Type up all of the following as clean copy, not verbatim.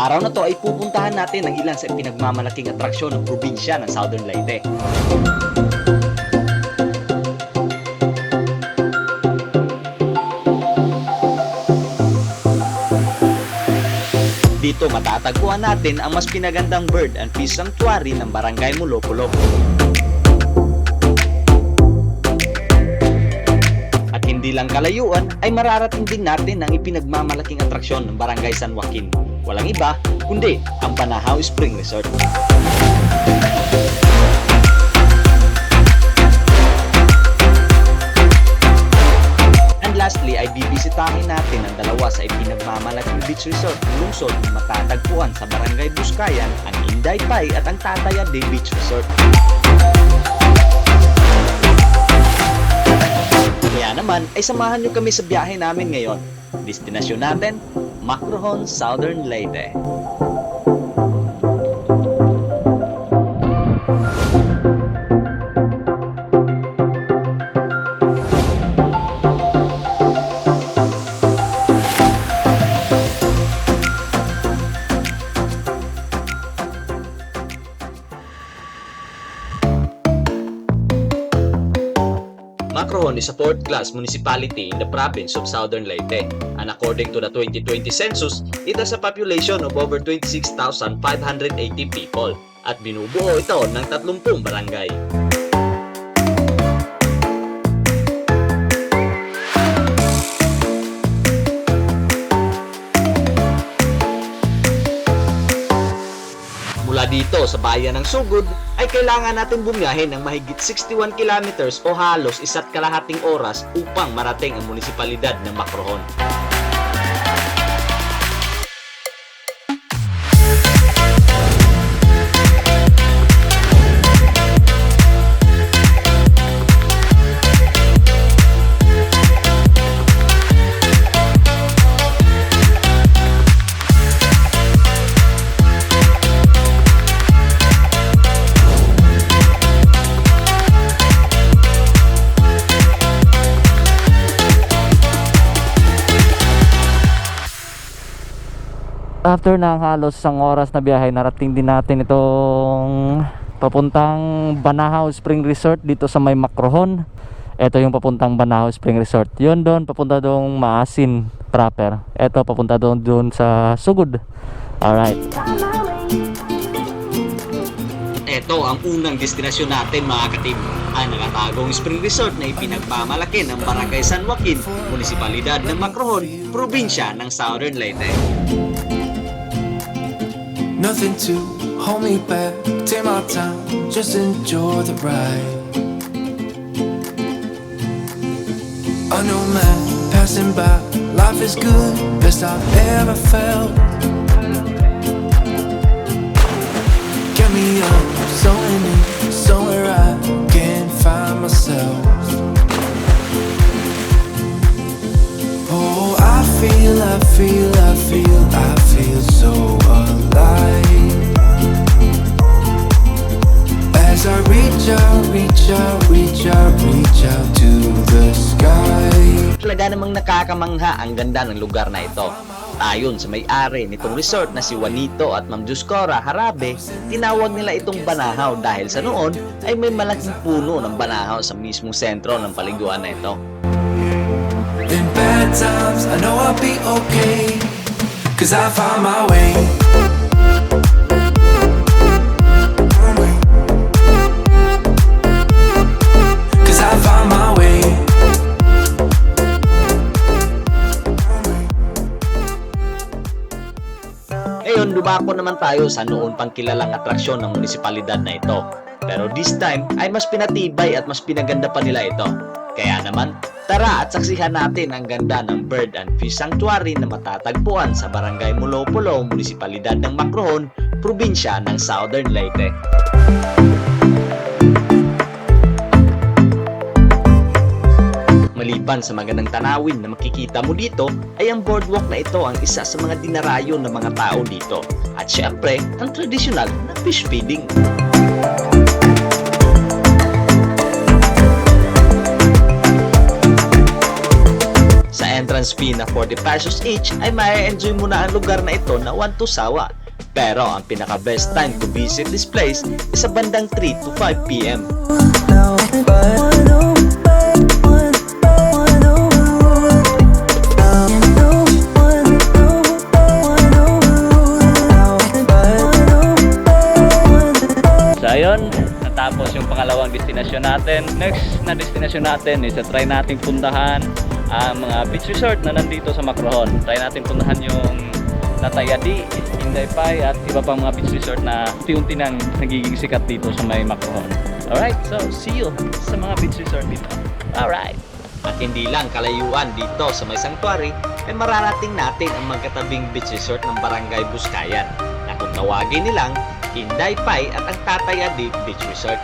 araw na to ay pupuntahan natin ang ilan sa pinagmamalaking atraksyon ng probinsya ng Southern Leyte. Dito matatagpuan natin ang mas pinagandang bird and fish sanctuary ng Barangay Mulo-Pulo. At hindi lang kalayuan ay mararating din natin ang ipinagmamalaking atraksyon ng Barangay San Joaquin. Walang iba kundi ang Banahaw Spring Resort. Lastly ay bibisitahin natin ang dalawa sa ipinagmamalaking beach resort ng lungsod na matatagpuan sa Barangay Buscayan, ang Inday Pay at ang Tataya Day Beach Resort. Kaya naman ay samahan nyo kami sa biyahe namin ngayon. Destinasyon natin, Macrohon, Southern Leyte. Macrohon is a fourth-class municipality in the province of Southern Leyte, and according to the 2020 census, it has a population of over 26,580 people at binubuo ito ng 30 barangay. Mula dito sa bayan ng Sugod ay kailangan natin bumiyahe ng mahigit 61 kilometers o halos 1.5 oras upang marating ang munisipalidad ng Macrohon. After ng halos 1 oras na biyahe, narating din natin itong papuntang Banahaw Spring Resort dito sa may Macrohon. Ito yung papuntang Banahaw Spring Resort. Yun doon, papunta doon Maasin proper. Ito papunta doon sa Sugod. Alright. Ito ang unang destinasyon natin mga katib, ang nakatagong spring resort na ipinagmamalaki ng Barangay San Joaquin, munisipalidad ng Macrohon, probinsya ng Southern Leyte. Nothing to hold me back, take my time, just enjoy the ride. I know man, passing by, life is good, best I've ever felt. Get me up, somewhere I can find myself. Oh, I feel so alive as I reach out to the sky. Talaga namang nakakamangha ang ganda ng lugar na ito. Ayon sa may-ari nitong resort na si Juanito at Ma'am Juscora Harabe, tinawag nila itong Banahaw dahil sa noon ay may malaking puno ng banahaw sa mismong sentro ng paliguan na ito. In bad times, I know I'll be okay, 'cause I found my way. Ngayon, dumako naman tayo sa noon pang kilalang atraksyon ng munisipalidad na ito. Pero this time ay mas pinatibay at mas pinaganda pa nila ito. Kaya naman, tara at saksihan natin ang ganda ng Bird and Fish Sanctuary na matatagpuan sa Barangay Mulo-Pulo, munisipalidad ng Macrohon, probinsya ng Southern Leyte. Maliban sa magandang tanawin na makikita mo dito, ay ang boardwalk na ito ang isa sa mga dinarayo ng mga tao dito. At syempre, ang tradisyonal na fish feeding. entrance fee na 40 pesos each ay ma-enjoy mo na ang lugar na ito na 1 to sawa. Pero ang pinaka best time to visit this place is sa bandang 3 to 5 p.m. So ayun, natapos yung pangalawang destinasyon natin. Next na destinasyon natin is try nating puntahan ang mga beach resort na nandito sa Macrohon. Try natin puntahan yung Natayadi, Indaypay at iba pang mga beach resort na unti-unti nang nagiging sikat dito sa may Macrohon. Alright, so see you sa mga beach resort dito. Alright. At hindi lang kalayuan dito sa may sanctuary ay mararating natin ang magkatabing beach resort ng Barangay Buscayan na kung tawagin nilang Indaypay at ang Tatayadi Beach Resort.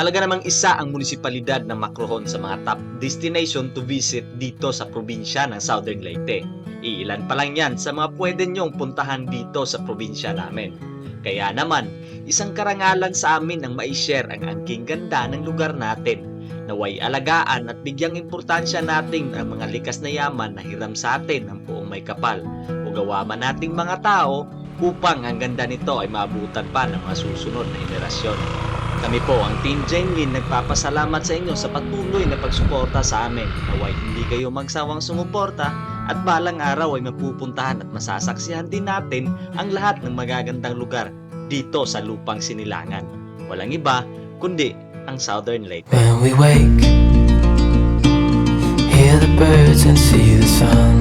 Talaga namang isa ang munisipalidad ng Macrohon sa mga top destination to visit dito sa probinsya ng Southern Leyte. Iilan pa lang yan sa mga pwede nyong puntahan dito sa probinsya namin. Kaya naman, isang karangalan sa amin ang ma-share ang angking ganda ng lugar natin. Naway alagaan at bigyang importansya natin ang mga likas na yaman na hiram sa atin ng buong may kapal o gawa man nating mga tao upang ang ganda nito ay maabutan pa ng mga susunod na henerasyon. Kami po ang Team Genuine nagpapasalamat sa inyo sa patuloy na pagsuporta sa amin. Naway hindi kayo magsawang sumuporta at balang araw ay mapupuntahan at masasaksihan din natin ang lahat ng magagandang lugar dito sa lupang Sinilangan. Walang iba kundi ang Southern Leyte. When we wake, hear the birds and see the sun.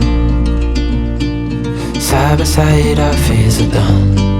Side by side our fears are done.